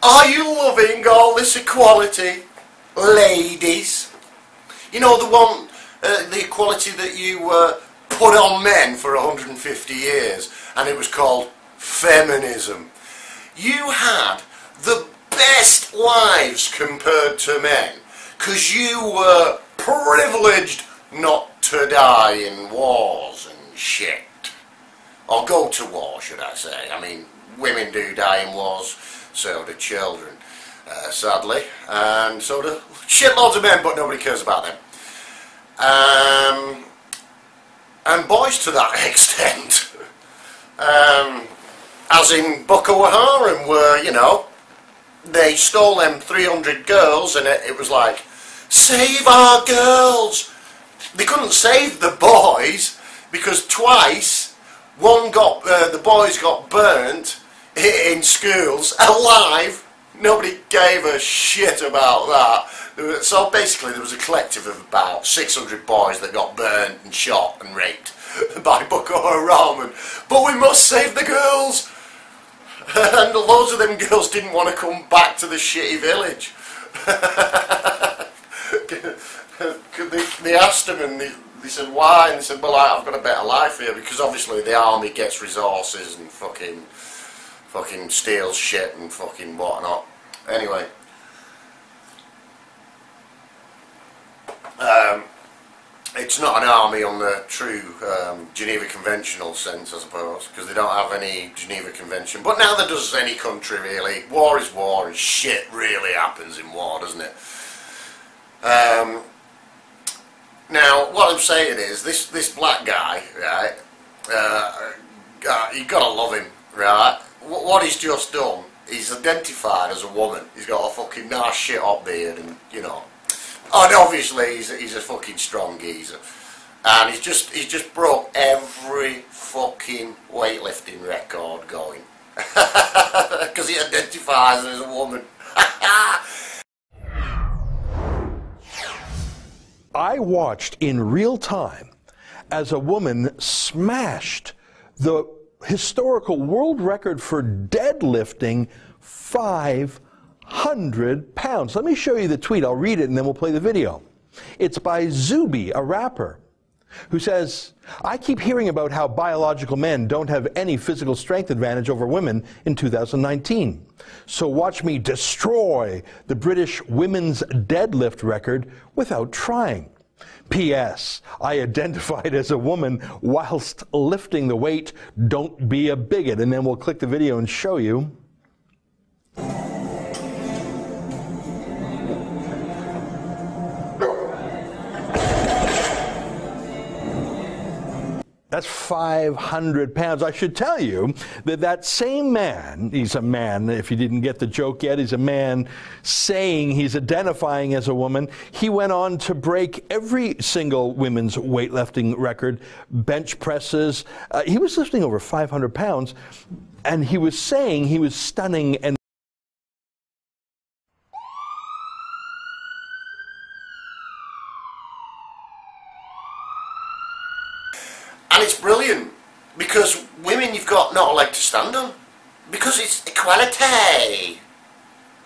Are you loving all this equality, ladies? You know, the equality that you put on men for 150 years, and it was called feminism. You had the best lives compared to men, because you were privileged not to die in wars and shit. Or go to war, should I say. I mean, women do die in wars, so do children, sadly, and so do shitloads of men, but nobody cares about them. And boys to that extent. As in Boko Haram, where, you know, they stole them 300 girls, and it was like, save our girls! They couldn't save the boys, because twice, the boys got burnt in schools, alive. Nobody gave a shit about that. So basically there was a collective of about 600 boys that got burnt and shot and raped by Boko Haram. But we must save the girls! And loads of them girls didn't want to come back to the shitty village. They asked them, and they said, why? And they said, well, I've got a better life here, because obviously the army gets resources and fucking steals shit and fucking whatnot. Anyway, it's not an army on the true Geneva Conventional sense, I suppose, because they don't have any Geneva Convention. But now there does any country, really. War is war, and shit really happens in war, doesn't it? Now, what I'm saying is, this black guy, right, you gotta love him, right? What he's just done, he's identified as a woman. He's got a fucking nice shit hot beard, and, you know. Oh, and obviously he's a fucking strong geezer. And he's just broke every fucking weightlifting record going. Because he identifies as a woman. I watched in real time as a woman smashed the historical world record for deadlifting 500 pounds. Let me show you the tweet. I'll read it and then we'll play the video. It's by Zuby, a rapper, who says, I keep hearing about how biological men don't have any physical strength advantage over women in 2019. So watch me destroy the British women's deadlift record without trying. P.S. I identified as a woman whilst lifting the weight. Don't be a bigot. And then we'll click the video and show you. That's 500 pounds. I should tell you that that same man, he's a man, if you didn't get the joke yet, he's a man saying he's identifying as a woman. He went on to break every single women's weightlifting record, bench presses. He was lifting over 500 pounds, and he was saying he was stunning and And it's brilliant, because women, you've got not a leg to stand on, because it's equality.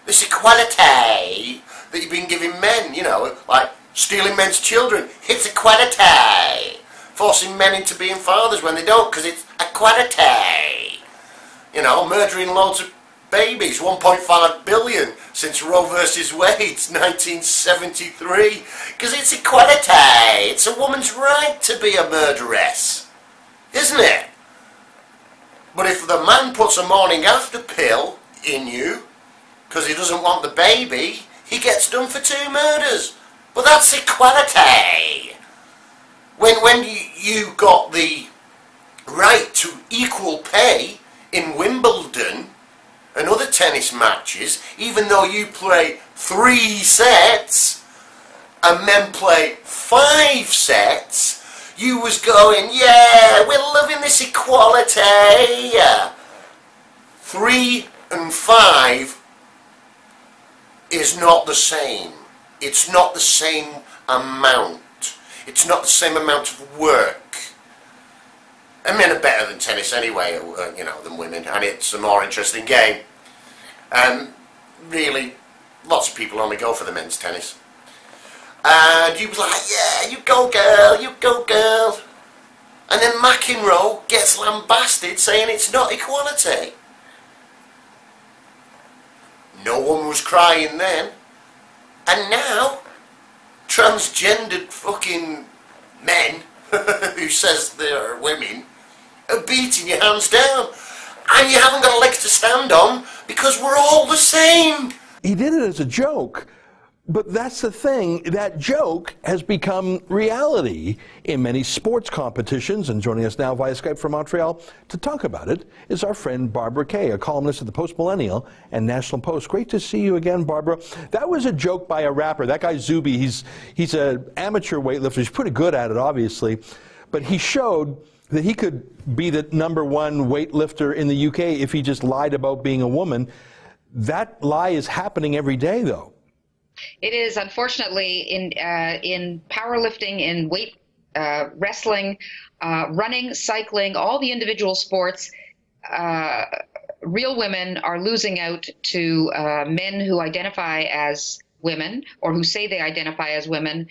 This equality that you've been giving men, you know, like stealing men's children, it's equality. Forcing men into being fathers when they don't, because it's equality. You know, murdering loads of babies, 1.5 billion since Roe versus Wade, 1973, because it's equality. It's a woman's right to be a murderess, isn't it? But if the man puts a morning after pill in you because he doesn't want the baby, he gets done for 2 murders. But that's equality. When you got the right to equal pay in Wimbledon and other tennis matches, even though you play 3 sets and men play 5 sets, you was going, yeah, we're loving this equality. 3 and 5 is not the same. It's not the same amount. It's not the same amount of work. And men are better than tennis anyway, you know, than women, and it's a more interesting game. Really, lots of people only go for the men's tennis. And you was like, yeah, you go girl, you go girl. And then McEnroe gets lambasted saying it's not equality. No one was crying then. And now, transgendered fucking men who says they're women are beating your hands down. And you haven't got a leg to stand on because we're all the same. He did it as a joke. But that's the thing, that joke has become reality in many sports competitions. And joining us now via Skype from Montreal to talk about it is our friend Barbara Kay, a columnist at the Post Millennial and National Post. Great to see you again, Barbara. That was a joke by a rapper. That guy Zuby, he's an amateur weightlifter. He's pretty good at it, obviously. But he showed that he could be the #1 weightlifter in the UK if he just lied about being a woman. That lie is happening every day, though. It is, unfortunately, in powerlifting, in weight wrestling, running, cycling, all the individual sports, real women are losing out to men who identify as women or who say they identify as women.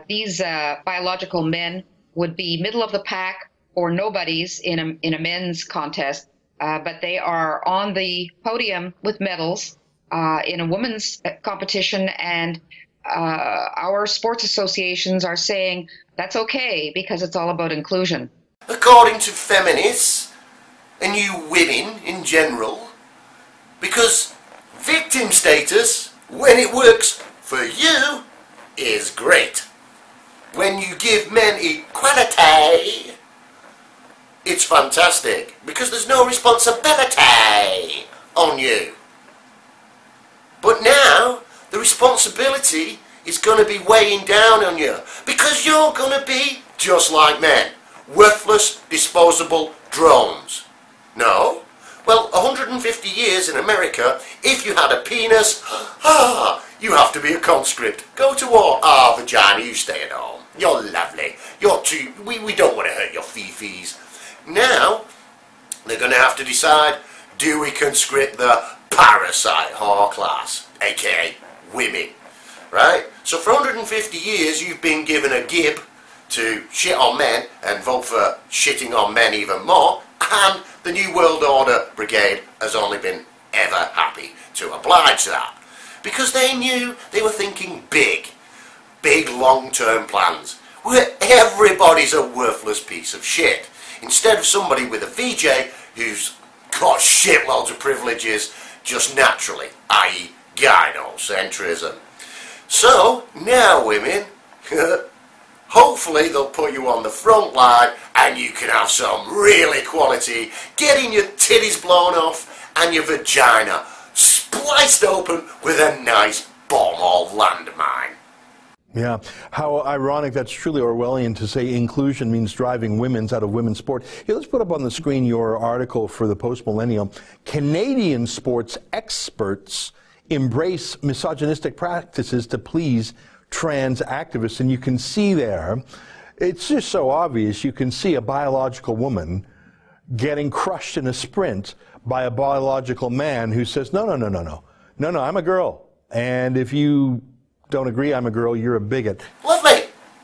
These biological men would be middle of the pack or nobodies in a men's contest, but they are on the podium with medals in a women's competition, and our sports associations are saying that's okay because it's all about inclusion. According to feminists and you women in general, because victim status, when it works for you, is great. When you give men equality, it's fantastic because there's no responsibility on you. But now, the responsibility is going to be weighing down on you because you're going to be just like men. Worthless, disposable drones. No? Well, 150 years in America, if you had a penis, you have to be a conscript. Go to war. Vagina, you stay at home. You're lovely. You're too... We don't want to hurt your fifis. Now, they're going to have to decide, do we conscript the parasite whore class, aka women, right? So for 150 years you've been given a gib to shit on men and vote for shitting on men even more, and the New World Order Brigade has only been ever happy to oblige that because they knew they were thinking big long-term plans where everybody's a worthless piece of shit instead of somebody with a VJ who's got shitloads of privileges just naturally, i.e. gynocentrism. So, now women, hopefully they'll put you on the front line and you can have some real equality, getting your titties blown off and your vagina spliced open with a nice bomb or landmine. Yeah, how ironic. That's truly Orwellian to say inclusion means driving women's out of women's sport. Here, let's put up on the screen your article for the Post Millennial. Canadian sports experts embrace misogynistic practices to please trans activists. And you can see there, it's just so obvious, you can see a biological woman getting crushed in a sprint by a biological man who says, no, I'm a girl. And if you don't agree I'm a girl, you're a bigot. Lovely.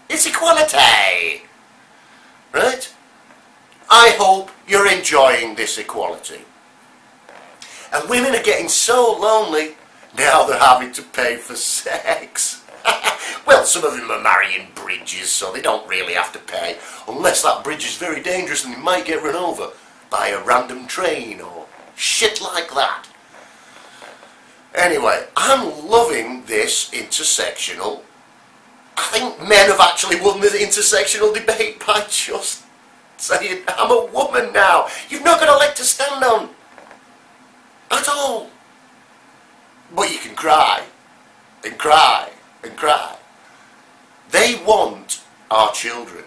It's equality. Right? I hope you're enjoying this equality. And women are getting so lonely, now they're having to pay for sex. Well, some of them are marrying bridges, so they don't really have to pay, unless that bridge is very dangerous and they might get run over by a random train or shit like that. Anyway, I'm loving this intersectional. I think men have actually won the intersectional debate by just saying, I'm a woman now. You've not got a leg to stand on. At all. But you can cry. And cry. And cry. They want our children.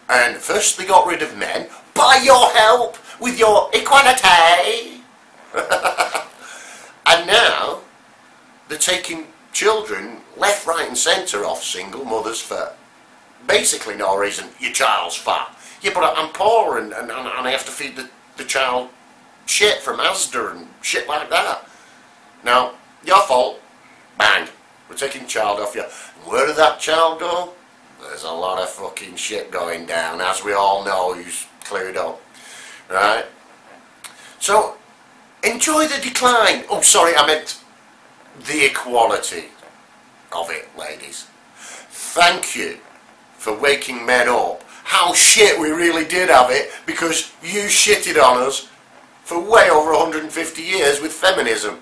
And first they got rid of men. By your help. With your equality. And now, they're taking children left, right and centre off single mothers for basically no reason. Your child's fat. Yeah, but I'm poor and I have to feed the child shit from Asda and shit like that. Now, your fault. Bang. We're taking the child off you. Where did that child go? There's a lot of fucking shit going down, as we all know. You cleared up. Right? So, enjoy the decline. Oh, sorry, I meant the equality of it, ladies. Thank you for waking men up. How shit we really did have it, because you shitted on us for way over 150 years with feminism.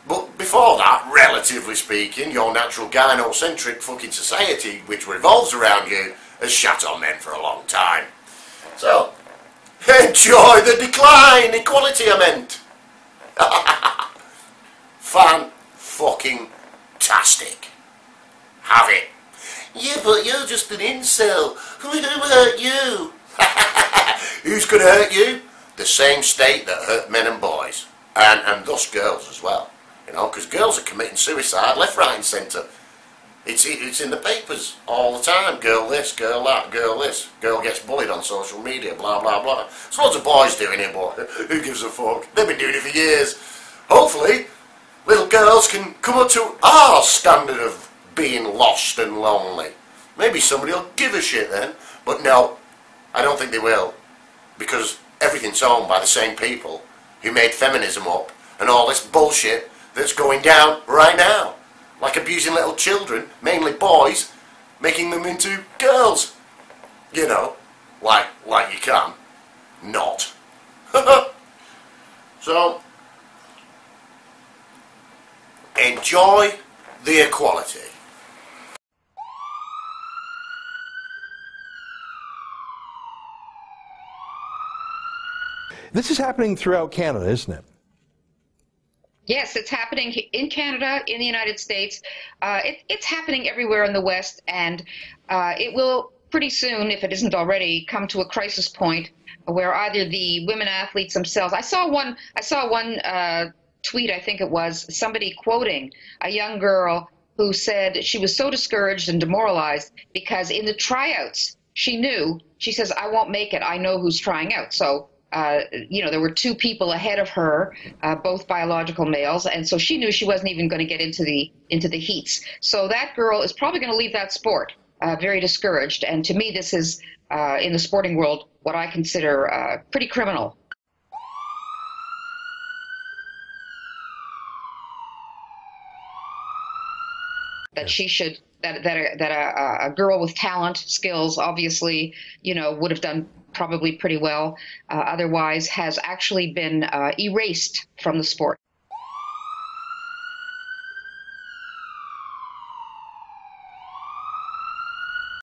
But before that, relatively speaking, your natural gynocentric fucking society, which revolves around you, has shat on men for a long time. So, enjoy the decline! Equality, I meant! Fan-fucking-tastic. Have it. Yeah, but you're just an incel. Who hurt you? Who's going to hurt you? The same state that hurt men and boys. And thus girls as well. You know, because girls are committing suicide left, right and centre. It's in the papers all the time. Girl this, girl that, girl this. Girl gets bullied on social media, blah, blah, blah. There's lots of boys doing it, but who gives a fuck? They've been doing it for years. Hopefully, little girls can come up to our standard of being lost and lonely. Maybe somebody will give a shit then. But no, I don't think they will. Because everything's owned by the same people who made feminism up and all this bullshit that's going down right now. Like abusing little children, mainly boys, making them into girls. You know, like you can. Not. So, enjoy the equality. This is happening throughout Canada, isn't it? Yes, it's happening in Canada, in the United States. It's happening everywhere in the West, and it will pretty soon, if it isn't already, come to a crisis point where either the women athletes themselves. I saw one tweet, I think it was, somebody quoting a young girl who said she was so discouraged and demoralized because in the tryouts she says, I won't make it. I know who's trying out. So. You know, there were two people ahead of her, both biological males, and so she knew she wasn't even going to get into the heats. So that girl is probably going to leave that sport very discouraged. And to me, this is in the sporting world what I consider pretty criminal. That she should that a girl with talent, skills, obviously, you know, would have done probably pretty well, otherwise has actually been erased from the sport.